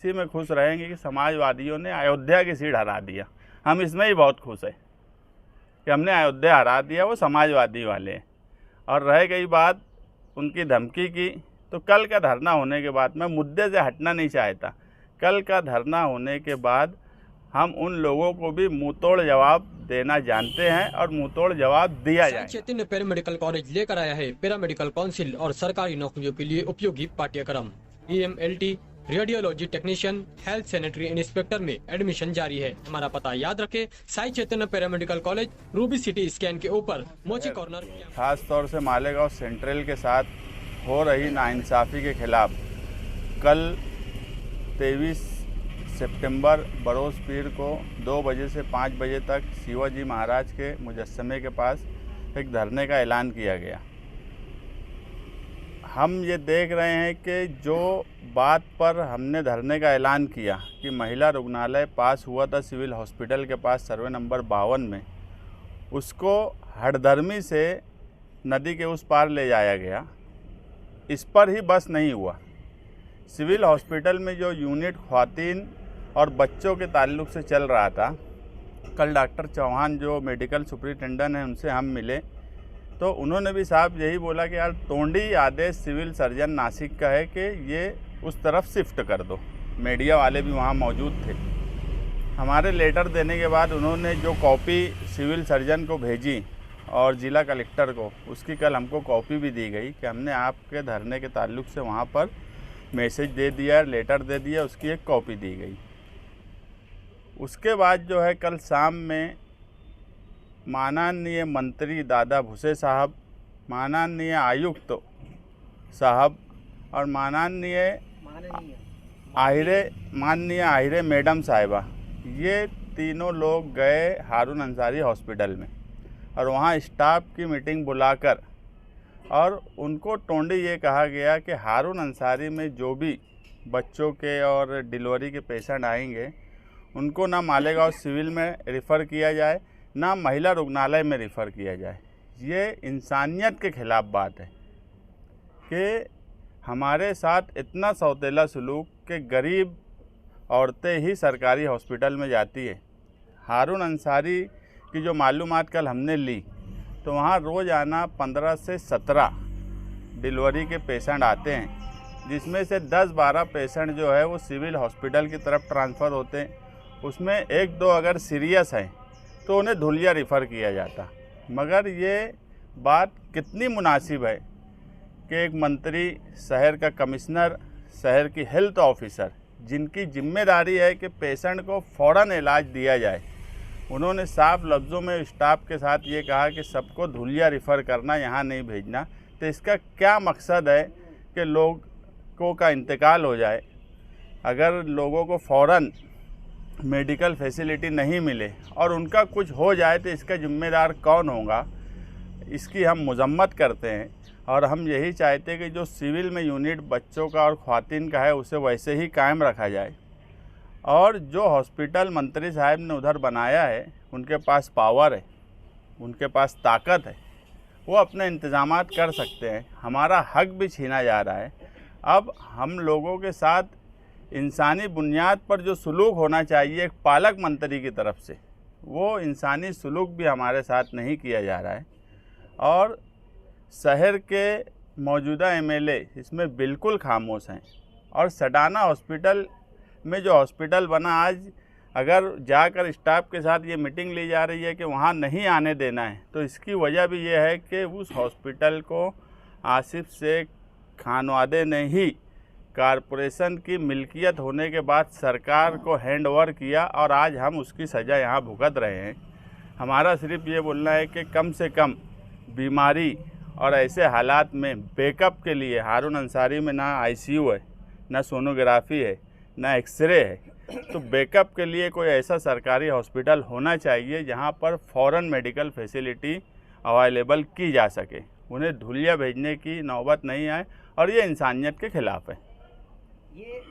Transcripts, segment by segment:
इसी में खुश रहेंगे कि समाजवादियों ने अयोध्या की सीट हरा दिया। हम इसमें ही बहुत खुश हैं कि हमने अयोध्या हरा दिया, वो समाजवादी वाले हैं। और रह गई बात उनकी धमकी की, तो कल का धरना होने के बाद, मैं मुद्दे से हटना नहीं चाहता, कल का धरना होने के बाद हम उन लोगों को भी मुंहतोड़ जवाब देना जानते हैं और मुंहतोड़ जवाब दिया जाएगा। चैतन्य पैरामेडिकल कॉलेज लेकर आया है पैरामेडिकल काउंसिल और सरकारी नौकरियों के लिए उपयोगी पाठ्यक्रम। EMLT, radiology technician, health sanitary inspector में एडमिशन जारी है। हमारा पता याद रखें, Sai Chaitanya paramedical college, ruby city scan के ऊपर, मोची कॉर्नर। खास तौर से मालेगांव सेंट्रल के साथ हो रही नाइंसाफ़ी के खिलाफ कल 23 सितंबर बरोज़ पीर को 2 बजे से 5 बजे तक शिवाजी महाराज के मुजस्समे के पास एक धरने का ऐलान किया गया। हम ये देख रहे हैं कि जो बात पर हमने धरने का ऐलान किया कि महिला रुग्णालय पास हुआ था सिविल हॉस्पिटल के पास सर्वे नंबर 52 में, उसको हठधर्मी से नदी के उस पार ले जाया गया। इस पर ही बस नहीं हुआ, सिविल हॉस्पिटल में जो यूनिट ख्वातीन और बच्चों के ताल्लुक़ से चल रहा था, कल डॉक्टर चौहान जो मेडिकल सुपरिटेंडेंट हैं उनसे हम मिले, तो उन्होंने भी साहब यही बोला कि यार तोंडी आदेश सिविल सर्जन नासिक का है कि ये उस तरफ शिफ्ट कर दो। मीडिया वाले भी वहाँ मौजूद थे। हमारे लेटर देने के बाद उन्होंने जो कॉपी सिविल सर्जन को भेजी और ज़िला कलेक्टर को, उसकी कल हमको कॉपी भी दी गई कि हमने आपके धरने के ताल्लुक़ से वहाँ पर मैसेज दे दिया, लेटर दे दिया, उसकी एक कॉपी दी गई। उसके बाद जो है कल शाम में माननीय मंत्री दादा भुसे साहब, माननीय आयुक्त साहब और माननीय आहिरे मैडम साहिबा, ये तीनों लोग गए हारून अंसारी हॉस्पिटल में और वहाँ स्टाफ की मीटिंग बुलाकर और उनको टोंडी ये कहा गया कि हारून अंसारी में जो भी बच्चों के और डिलीवरी के पेशेंट आएंगे उनको ना मालेगांव सिविल में रिफ़र किया जाए, ना महिला रुग्णालय में रिफ़र किया जाए। ये इंसानियत के ख़िलाफ़ बात है कि हमारे साथ इतना सौतेला सलूक कि गरीब औरतें ही सरकारी हॉस्पिटल में जाती है। हारून अंसारी की जो मालूमात कल हमने ली, तो वहाँ रोज़ाना 15 से 17 डिलीवरी के पेशेंट आते हैं, जिसमें से 10-12 पेशेंट जो है वो सिविल हॉस्पिटल की तरफ ट्रांसफ़र होते हैं। उसमें 1-2 अगर सीरियस हैं तो उन्हें धुलिया रिफ़र किया जाता। मगर ये बात कितनी मुनासिब है कि एक मंत्री, शहर का कमिश्नर, शहर की हेल्थ ऑफिसर, जिनकी जिम्मेदारी है कि पेशेंट को फ़ौरन इलाज दिया जाए, उन्होंने साफ लफ्ज़ों में स्टाफ के साथ ये कहा कि सबको धुलिया रिफ़र करना, यहाँ नहीं भेजना। तो इसका क्या मकसद है कि लोगों का इंतकाल हो जाए। अगर लोगों को फ़ौरन मेडिकल फैसिलिटी नहीं मिले और उनका कुछ हो जाए तो इसका ज़िम्मेदार कौन होगा, इसकी हम मजम्मत करते हैं। और हम यही चाहते हैं कि जो सिविल में यूनिट बच्चों का और ख्वातीन का है उसे वैसे ही कायम रखा जाए। और जो हॉस्पिटल मंत्री साहब ने उधर बनाया है, उनके पास पावर है, उनके पास ताकत है, वो अपने इंतज़ामात कर सकते हैं। हमारा हक भी छीना जा रहा है। अब हम लोगों के साथ इंसानी बुनियाद पर जो सलूक होना चाहिए एक पालक मंत्री की तरफ से, वो इंसानी सलूक भी हमारे साथ नहीं किया जा रहा है। और शहर के मौजूदा MLA इसमें बिल्कुल खामोश हैं। और सडाना हॉस्पिटल में जो हॉस्पिटल बना, आज अगर जाकर स्टाफ के साथ ये मीटिंग ली जा रही है कि वहाँ नहीं आने देना है, तो इसकी वजह भी ये है कि उस हॉस्पिटल को आसिफ शेख खानवादे ने ही कारपोरेशन की मिल्कियत होने के बाद सरकार को हैंड ओवर किया और आज हम उसकी सज़ा यहाँ भुगत रहे हैं। हमारा सिर्फ ये बोलना है कि कम से कम बीमारी और ऐसे हालात में बैकअप के लिए हारून अंसारी में ना ICU है, ना सोनोग्राफी है, ना एक्सरे है, तो बैकअप के लिए कोई ऐसा सरकारी हॉस्पिटल होना चाहिए जहाँ पर फ़ौरन मेडिकल फैसिलिटी अवेलेबल की जा सके। उन्हें धुलिया भेजने की नौबत नहीं आए और ये इंसानियत के ख़िलाफ़ है। ये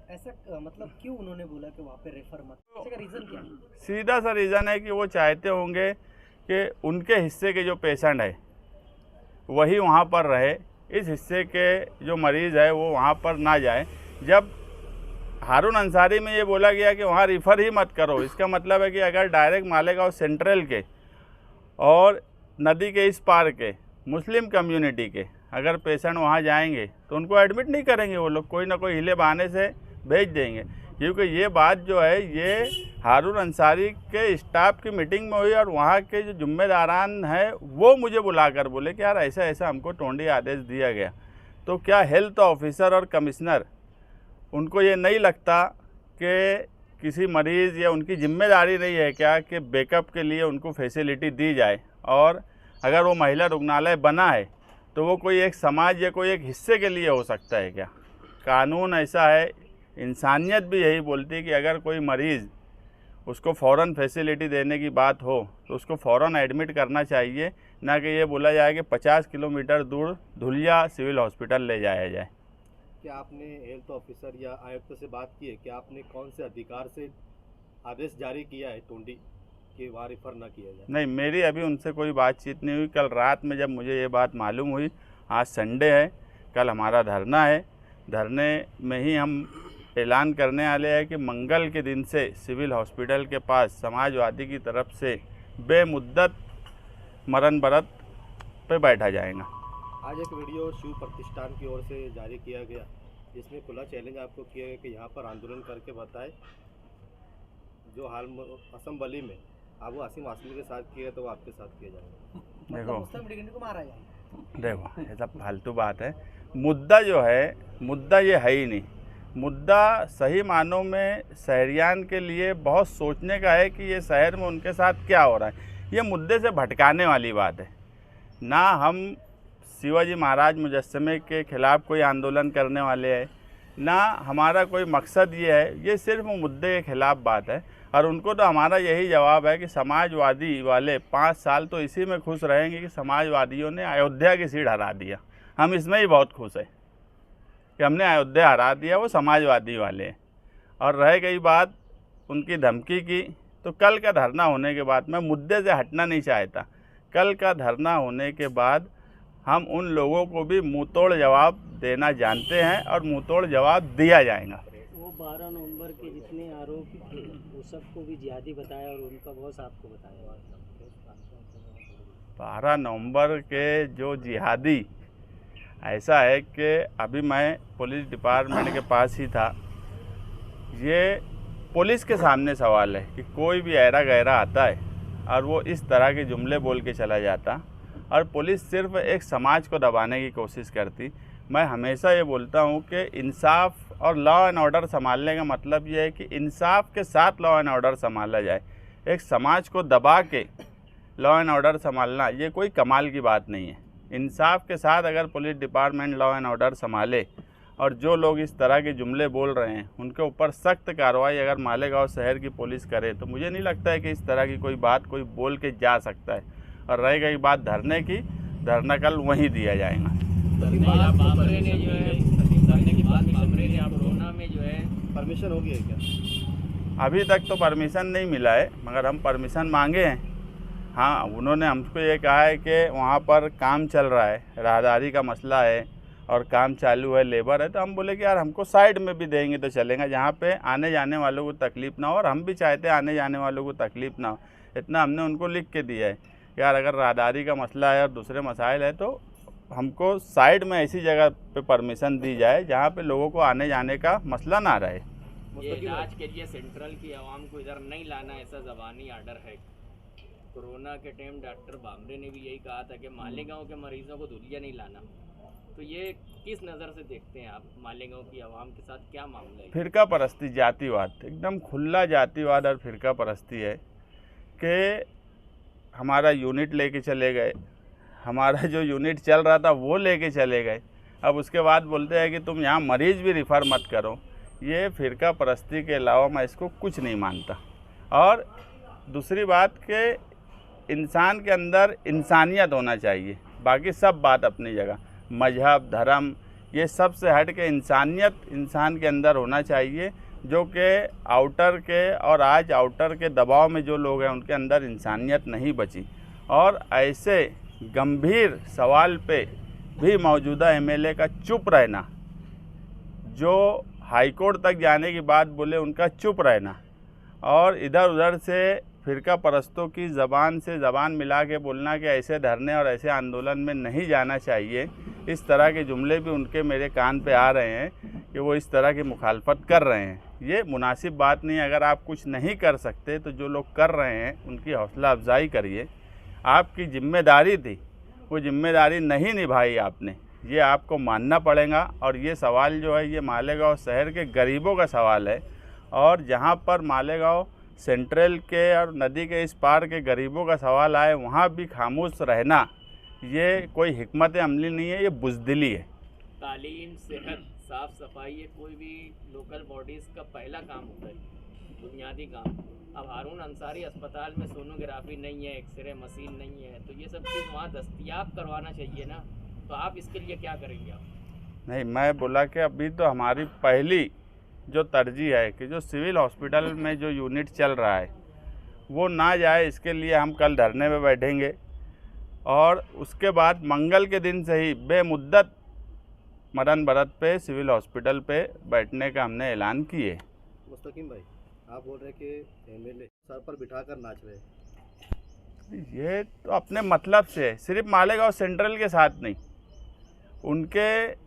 ऐसा मतलब क्यों उन्होंने बोला कि वहाँ पे रेफर मत, इसका रीज़न क्या है? सीधा सा रीज़न है कि वो चाहते होंगे कि उनके हिस्से के जो पेशेंट है वही वहाँ पर रहे, इस हिस्से के जो मरीज़ है वो वहाँ पर ना जाए। जब हारून अंसारी में ये बोला गया कि वहाँ रिफ़र ही मत करो। इसका मतलब है कि अगर डायरेक्ट मालेगांव सेंट्रल के और नदी के इस पार के मुस्लिम कम्युनिटी के अगर पेशेंट वहाँ जाएंगे तो उनको एडमिट नहीं करेंगे, वो लोग कोई ना कोई हिले बहाने से भेज देंगे। क्योंकि ये बात जो है ये हारून अंसारी के स्टाफ की मीटिंग में हुई और वहाँ के जो जिम्मेदारान हैं वो मुझे बुलाकर बोले कि यार ऐसा ऐसा हमको टोंडी आदेश दिया गया। तो क्या हेल्थ ऑफिसर और कमिश्नर उनको ये नहीं लगता कि किसी मरीज़ या उनकी जिम्मेदारी नहीं है क्या कि बैकअप के लिए उनको फैसिलिटी दी जाए? और अगर वो महिला रुग्णालय बना है तो वो कोई एक समाज या कोई एक हिस्से के लिए हो सकता है क्या? कानून ऐसा है, इंसानियत भी यही बोलती है कि अगर कोई मरीज़ उसको फ़ौरन फैसिलिटी देने की बात हो तो उसको फ़ौरन एडमिट करना चाहिए, ना कि ये बोला जाए कि 50 किलोमीटर दूर धुलिया सिविल हॉस्पिटल ले जाया जाए। क्या आपने हेल्थ ऑफिसर या आयुक्त से बात की है? क्या आपने कौन से अधिकार से आदेश जारी किया है टोंडी कि वहाँ रिफ़र ना किया जाए? नहीं, मेरी अभी उनसे कोई बातचीत नहीं हुई। कल रात में जब मुझे ये बात मालूम हुई, आज संडे है, कल हमारा धरना है, धरने में ही हम ऐलान करने वाले हैं कि मंगल के दिन से सिविल हॉस्पिटल के पास समाजवादी की तरफ से बेमुद्दत मरण व्रत पे बैठा जाएगा। आज एक वीडियो शिव प्रतिष्ठान की ओर से जारी किया गया जिसमें खुला चैलेंज आपको किया गया कि यहाँ पर आंदोलन करके बताए जो हाल असम्बली में आप वो आसिम आसमी के साथ किए तो वो आपके साथ किया जाएगा। देखो मुस्लिम लीग को मारा जाए। देखो ये सब फालतू बात है। मुद्दा जो है, मुद्दा ये है ही नहीं। मुद्दा सही मानों में शहरियान के लिए बहुत सोचने का है कि ये शहर में उनके साथ क्या हो रहा है। ये मुद्दे से भटकाने वाली बात है। ना हम शिवाजी महाराज मुजस्समे के ख़िलाफ़ कोई आंदोलन करने वाले हैं, ना हमारा कोई मकसद ये है। ये सिर्फ मुद्दे के ख़िलाफ़ बात है और उनको तो हमारा यही जवाब है कि समाजवादी वाले 5 साल तो इसी में खुश रहेंगे कि समाजवादियों ने अयोध्या की सीट हरा दिया। हम इसमें ही बहुत खुश हैं कि हमने अयोध्या हरा दिया, वो समाजवादी वाले हैं। और रह गई बात उनकी धमकी की, तो कल का धरना होने के बाद मैं मुद्दे से हटना नहीं चाहता। कल का धरना होने के बाद हम उन लोगों को भी मुंहतोड़ जवाब देना जानते हैं और मुंहतोड़ जवाब दिया जाएगा। वो 12 नवंबर के जितने आरोपी थे वो सबको भी जिहादी बताया और उनका बॉस आपको बताया। 12 नवंबर के जो जिहादी, ऐसा है कि अभी मैं पुलिस डिपार्टमेंट के पास ही था। ये पुलिस के सामने सवाल है कि कोई भी ऐरा गैरा आता है और वो इस तरह के जुमले बोल के चला जाता और पुलिस सिर्फ एक समाज को दबाने की कोशिश करती। मैं हमेशा ये बोलता हूँ कि इंसाफ और लॉ एंड ऑर्डर संभालने का मतलब ये है कि इंसाफ के साथ लॉ एंड ऑर्डर संभाला जाए। एक समाज को दबा के लॉ एंड ऑर्डर संभालना ये कोई कमाल की बात नहीं है। इंसाफ के साथ अगर police department law and order संभाले और जो लोग इस तरह के जुमले बोल रहे हैं उनके ऊपर सख्त कार्रवाई अगर मालेगांव शहर की पुलिस करे तो मुझे नहीं लगता है कि इस तरह की कोई बात कोई बोल के जा सकता है। और रह गई बात धरने की, धरना कल वहीं दिया जाएगा। परमिशन हो गई है क्या? अभी तक तो परमिशन नहीं मिला है, मगर हम परमिशन मांगे हैं। हाँ, उन्होंने हमको ये कहा है कि वहाँ पर काम चल रहा है, राहदारी का मसला है और काम चालू है, लेबर है। तो हम बोले कि यार हमको साइड में भी देंगे तो चलेगा, जहाँ पे आने जाने वालों को तकलीफ़ ना हो। और हम भी चाहते हैं आने जाने वालों को तकलीफ़ ना हो। इतना हमने उनको लिख के दिया है यार, अगर राहदारी का मसला है और दूसरे मसाइल है तो हमको साइड में ऐसी जगह पे परमिशन दी जाए जहाँ पे लोगों को आने जाने का मसला ना रहे। ये इलाज के लिए सेंट्रल की आवाम को इधर नहीं लाना, ऐसा ज़बानी आर्डर है। कोरोना के टाइम डॉक्टर बामरे ने भी यही कहा था कि मालेगांव के मरीजों को धुलिया नहीं लाना। तो ये किस नज़र से देखते हैं आप? मालेगांव की आवाम के साथ क्या मामला है? फिरका परस्ती, जातिवाद, एकदम खुला जातिवाद और फिरका परस्ती है कि हमारा यूनिट लेके चले गए, हमारा जो यूनिट चल रहा था वो लेके चले गए। अब उसके बाद बोलते हैं कि तुम यहाँ मरीज़ भी रिफ़र मत करो। ये फिरका परस्ती के अलावा मैं इसको कुछ नहीं मानता। और दूसरी बात कि इंसान के अंदर इंसानियत होना चाहिए, बाकी सब बात अपनी जगह, मजहब, धर्म, ये सब से हट के इंसानियत इंसान के अंदर होना चाहिए, जो कि आउटर के और आज आउटर के दबाव में जो लोग हैं उनके अंदर इंसानियत नहीं बची। और ऐसे गंभीर सवाल पे भी मौजूदा एमएलए का चुप रहना, जो हाईकोर्ट तक जाने की बात बोले उनका चुप रहना और इधर उधर से फिरका परस्तों की ज़बान से ज़बान मिला के बोलना कि ऐसे धरने और ऐसे आंदोलन में नहीं जाना चाहिए, इस तरह के जुमले भी उनके मेरे कान पे आ रहे हैं कि वो इस तरह की मुखालफत कर रहे हैं। ये मुनासिब बात नहीं है। अगर आप कुछ नहीं कर सकते तो जो लोग कर रहे हैं उनकी हौसला अफजाई करिए। आपकी जिम्मेदारी थी, वो जिम्मेदारी नहीं निभाई आपने, ये आपको मानना पड़ेगा। और ये सवाल जो है ये मालेगांव शहर के गरीबों का सवाल है और जहाँ पर मालेगांव सेंट्रल के और नदी के इस पार के गरीबों का सवाल आए वहाँ भी खामोश रहना ये कोई हिकमत अमली नहीं है, ये बुज़दिली है। तालीम, सेहत, साफ सफाई ये कोई भी लोकल बॉडीज़ का पहला काम होता है, बुनियादी काम। अब हारून अंसारी अस्पताल में सोनोग्राफी नहीं है, एक्सरे मशीन नहीं है, तो ये सब चीज़ वहाँ दस्तयाब करवाना चाहिए ना। तो आप इसके लिए क्या करेंगे आप? नहीं, मैं बोला कि अभी तो हमारी पहली जो तरजीह है कि जो सिविल हॉस्पिटल में जो यूनिट चल रहा है वो ना जाए, इसके लिए हम कल धरने पे बैठेंगे और उसके बाद मंगल के दिन से ही बेमुद्दत मरण बरत पे सिविल हॉस्पिटल पे बैठने का हमने ऐलान किए। मुस्तकीम भाई, आप बोल रहे कि एमएलए सर पर बिठाकर नाच रहे, ये तो अपने मतलब से है, सिर्फ मालेगांव सेंट्रल के साथ नहीं, उनके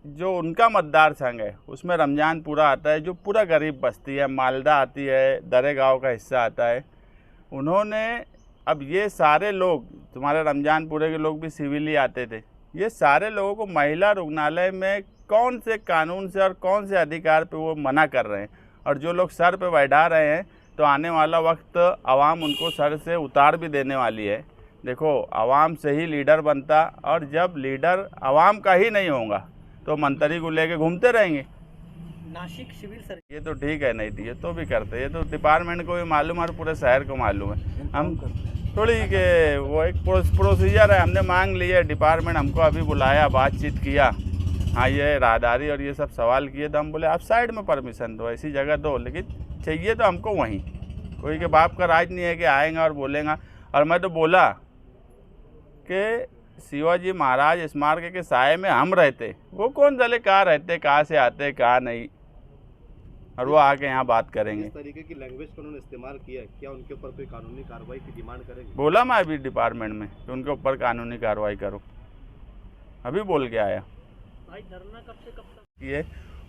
जो उनका मतदार संघ है उसमें रमजानपुरा आता है जो पूरा गरीब बस्ती है, मालदा आती है, दरेगांव का हिस्सा आता है। उन्होंने अब ये सारे लोग, तुम्हारे रमजानपुरे के लोग भी सिविल ही आते थे, ये सारे लोगों को महिला रुग्णालय में कौन से कानून से और कौन से अधिकार पे वो मना कर रहे हैं। और जो लोग सर पे बैठा रहे हैं तो आने वाला वक्त आवाम उनको सर से उतार भी देने वाली है। देखो, आवाम से ही लीडर बनता और जब लीडर आवाम का ही नहीं होगा तो मंत्री को लेके घूमते रहेंगे। नासिक सिविल सर्जन ये तो ठीक है, नहीं थी ये तो भी करते, ये तो डिपार्टमेंट को भी मालूम है और पूरे शहर को मालूम है। हम थोड़ी के वो एक प्रोसीजर है, हमने मांग ली है, डिपार्टमेंट हमको अभी बुलाया, बातचीत किया, हाँ ये राहदारी और ये सब सवाल किए तो हम बोले आप साइड में परमिशन दो, ऐसी जगह दो, लेकिन चाहिए तो हमको वहीं। कोई के बाप का राज नहीं है कि आएगा और बोलेगा। और मैं तो बोला कि शिवाजी महाराज स्मारक के साये में हम रहते, वो कौन जाने कहाँ रहते, कहाँ से आते, कहाँ नहीं, और वो आके यहाँ बात करेंगे। इस तरीके की लैंग्वेज का उन्होंने इस्तेमाल किया, क्या उनके ऊपर कोई कानूनी कार्रवाई की डिमांड करेंगे? बोला मैं अभी डिपार्टमेंट में कि उनके ऊपर कानूनी कार्रवाई करो, अभी बोल के आया। भाई धरना कब से कब तक? ये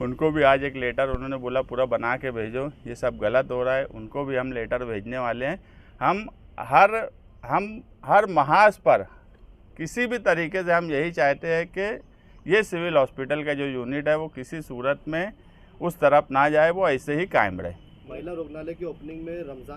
उनको भी आज एक लेटर उन्होंने बोला पूरा बना के भेजो, ये सब गलत हो रहा है, उनको भी हम लेटर भेजने वाले हैं। हम हर महाज पर किसी भी तरीके से हम यही चाहते हैं कि ये सिविल हॉस्पिटल का जो यूनिट है वो किसी सूरत में उस तरफ ना जाए, वो ऐसे ही कायम रहे। महिला रुग्णालय की ओपनिंग में रमजान